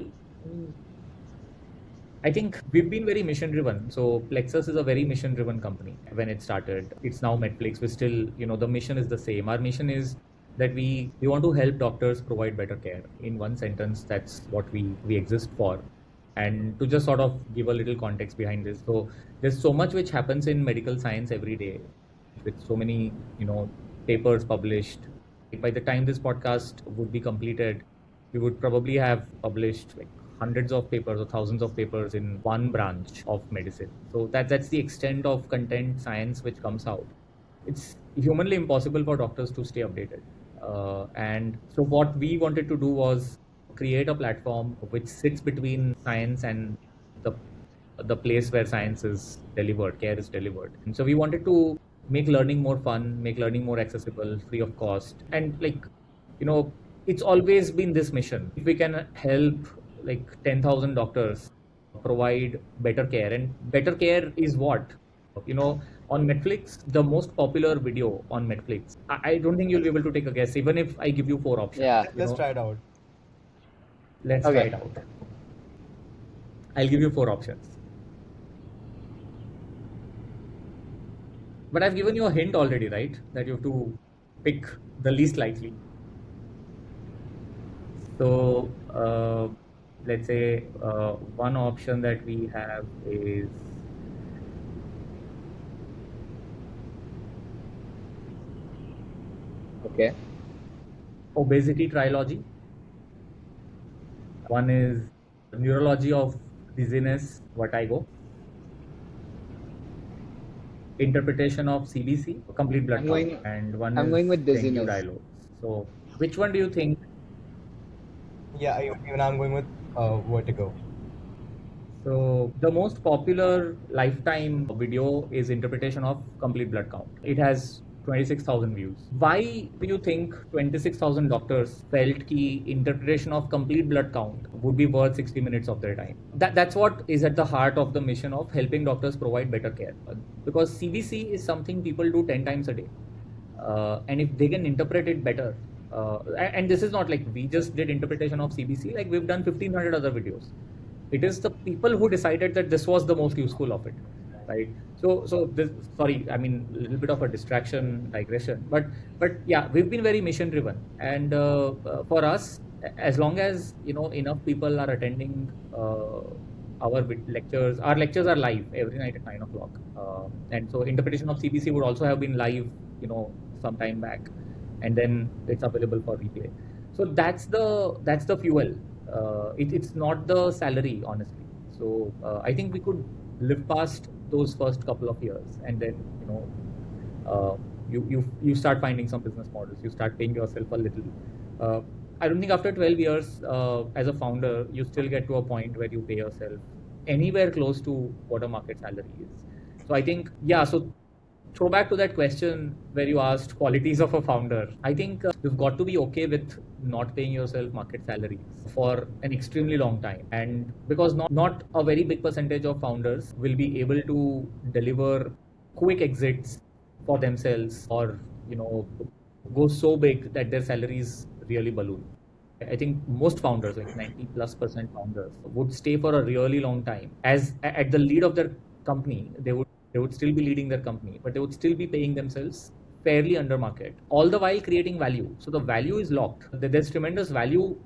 I think we've been very mission driven. So Plexus is a very mission driven company. When it started, it's now Medflix. We still, the mission is the same. Our mission is that we want to help doctors provide better care. In one sentence, that's what we exist for. And to just sort of give a little context behind this, so there's so much which happens in medical science every day, with so many papers published. By the time this podcast would be completed, we would probably have published like hundreds of papers or thousands of papers in one branch of medicine. So that's the extent of content science which comes out. It's humanly impossible for doctors to stay updated. And so what we wanted to do was create a platform which sits between science and the place where science is delivered, care is delivered. And so we wanted to make learning more fun, make learning more accessible, free of cost. And like, it's always been this mission. If we can help like 10,000 doctors provide better care, and better care is what? On Medflix, the most popular video on Medflix, I don't think you'll be able to take a guess, even if I give you 4 options. Yeah. Let's try it out. Let's try it out. I'll give you 4 options. But I've given you a hint already, right? That you have to pick the least likely. So let's say one option that we have is Okay. obesity trilogy. One is neurology of dizziness, vertigo, interpretation of CBC, complete blood I'm count, going. and one I'm is going with dengue dizziness. dialogues. So, which one do you think? Yeah, even I'm going with vertigo. So, the most popular lifetime video is interpretation of complete blood count. It has 26,000 views. Why do you think 26,000 doctors felt ki interpretation of complete blood count would be worth 60 minutes of their time? That's what is at the heart of the mission of helping doctors provide better care. Because CBC is something people do 10 times a day. And if they can interpret it better, and this is not like we just did interpretation of CBC, like we've done 1,500 other videos. It is the people who decided that this was the most useful of it, right? So this, sorry, I mean a little bit of a distraction digression, but yeah, we've been very mission driven, and for us, as long as enough people are attending our lectures are live every night at 9 o'clock, and so interpretation of CBC would also have been live, some time back, and then it's available for replay. So that's the fuel. It's not the salary, honestly. So I think we could live past those first couple of years, and then uh, you start finding some business models. You start paying yourself a little. Uh, I don't think after 12 years as a founder, you still get to a point where you pay yourself anywhere close to what a market salary is. So I think, yeah. So throw back to that question where you asked qualities of a founder. I think you've got to be okay with not paying yourself market salaries for an extremely long time. And because not a very big percentage of founders will be able to deliver quick exits for themselves, or, go so big that their salaries really balloon. I think most founders, like 90+% founders, would stay for a really long time. As at the lead of their company, they would still be leading their company, but they would still be paying themselves fairly under market, all the while creating value. So the value is locked. There's tremendous value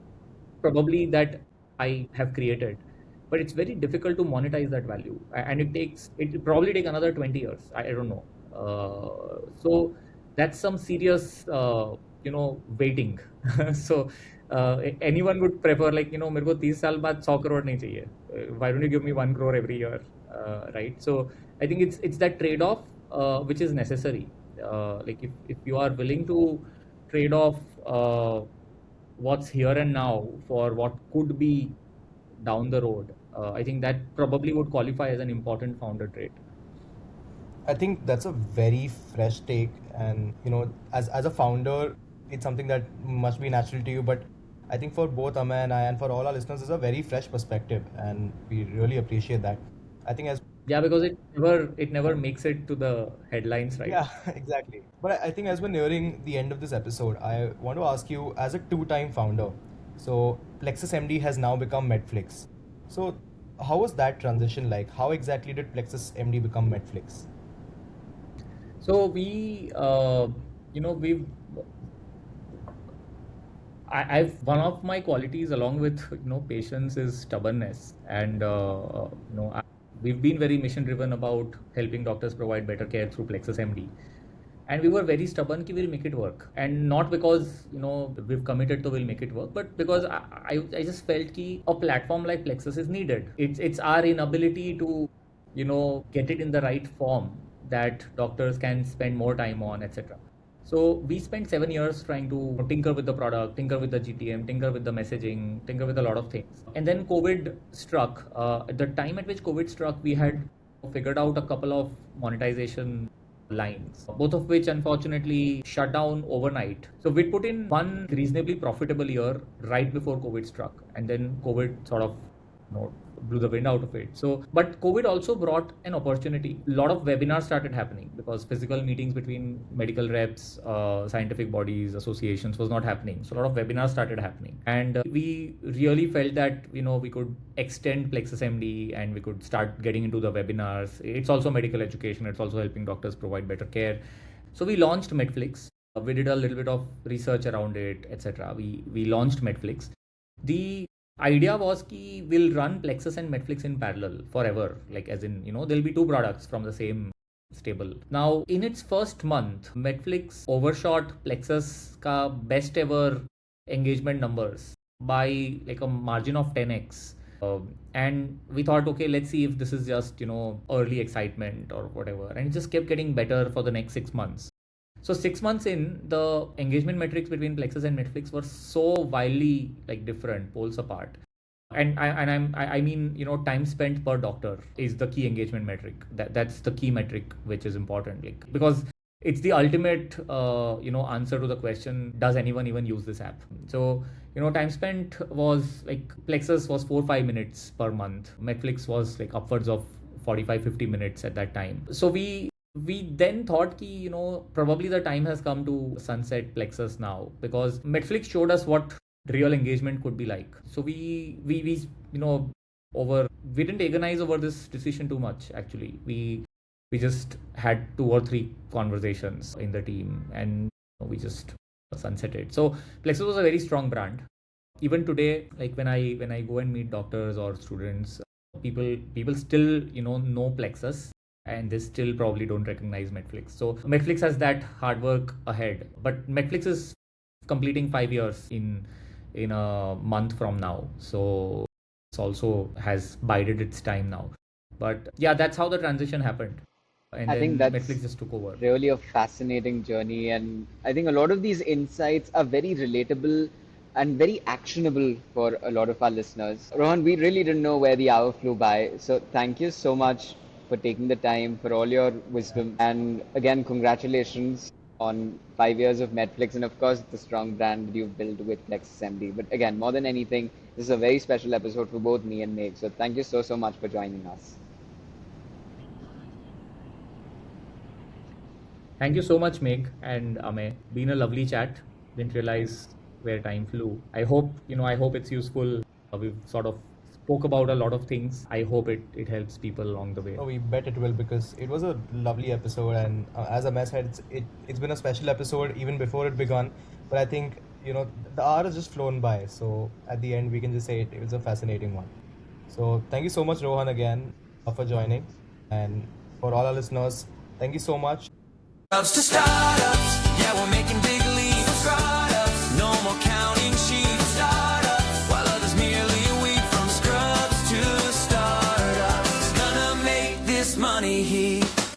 probably that I have created, but it's very difficult to monetize that value, and it probably take another 20 years. I don't know. So that's some serious waiting. So anyone would prefer, like, मेरे को 30 साल बाद 100 crore नहीं चाहिए. Why don't you give me 1 crore every year, right? So I think it's that trade-off which is necessary. Like if you are willing to trade off what's here and now for what could be down the road, I think that probably would qualify as an important founder trait. I think that's a very fresh take, and as a founder, it's something that must be natural to you. But I think for both Améy and I, and for all our listeners, it's a very fresh perspective, and we really appreciate that. I think Yeah, because it never makes it to the headlines, right? yeah, exactly. But I think as we're nearing the end of this episode, I want to ask you, as a two-time founder, so Plexus MD has now become Medflix. So how was that transition like? How exactly did Plexus MD become Medflix? So we, we've I've one of my qualities, along with patience, is stubbornness, and we've been very mission driven about helping doctors provide better care through Plexus MD, and we were very stubborn that we'll make it work, and not because we've committed to we'll make it work, but because I just felt that a platform like Plexus is needed. It's our inability to get it in the right form that doctors can spend more time on, etc. So we spent 7 years trying to tinker with the product, tinker with the GTM, tinker with the messaging, tinker with a lot of things. And then COVID struck. At the time at which COVID struck, we had figured out a couple of monetization lines, both of which unfortunately shut down overnight. So we put in one reasonably profitable year right before COVID struck, and then COVID sort of blew the wind out of it. So, but COVID also brought an opportunity. A lot of webinars started happening because physical meetings between medical reps, scientific bodies, associations was not happening. So a lot of webinars started happening, and we really felt that we could extend Plexus MD and we could start getting into the webinars. It's also medical education. It's also helping doctors provide better care. So we launched Medflix. We did a little bit of research around it, etc. We launched Medflix. The idea was ki we'll run Plexus and Medflix in parallel forever. Like as in, there'll be two products from the same stable. Now, in its first month, Medflix overshot Plexus ka best ever engagement numbers by like a margin of 10x. And we thought, okay, let's see if this is just, early excitement or whatever. And it just kept getting better for the next 6 months. So 6 months in, the engagement metrics between Plexus and Medflix were so wildly like different, poles apart. And I mean, time spent per doctor is the key engagement metric. That's the key metric which is important, like because it's the ultimate, answer to the question: does anyone even use this app? So time spent was like Plexus was 4-5 minutes per month. Medflix was like upwards of 45-50 minutes at that time. So we then thought ki probably the time has come to sunset Plexus now, because Medflix showed us what real engagement could be like. So we didn't agonize over this decision too much. Actually, we just had 2 or 3 conversations in the team and we just sunsetted. So Plexus was a very strong brand. Even today, like when I go and meet doctors or students, people still know Plexus, and they still probably don't recognize Medflix. So Medflix has that hard work ahead, but Medflix is completing 5 years in a month from now. So it also has bided its time now. But yeah, that's how the transition happened. And I then think that's Medflix just took over. really a fascinating journey, and I think a lot of these insights are very relatable and very actionable for a lot of our listeners. Rohan, we really didn't know where the hour flew by, so thank you so much for taking the time, for all your wisdom, and again, congratulations on 5 years of Medflix, and of course the strong brand that you've built with Plexus MD. But again, more than anything, this is a very special episode for both me and Meg, so thank you so much for joining us. Thank you so much, Meg and Améy. Been a lovely chat. Didn't realize where time flew. I hope it's useful. We've sort of spoke about a lot of things. I hope it helps people along the way. Oh, we bet it will, because it was a lovely episode, and as Améy said, it's been a special episode even before it began. But I think the hour has just flown by. So at the end, we can just say it was a fascinating one. So thank you so much, Rohan, again for joining, and for all our listeners, thank you so much. To startups, yeah, we're making big leaps.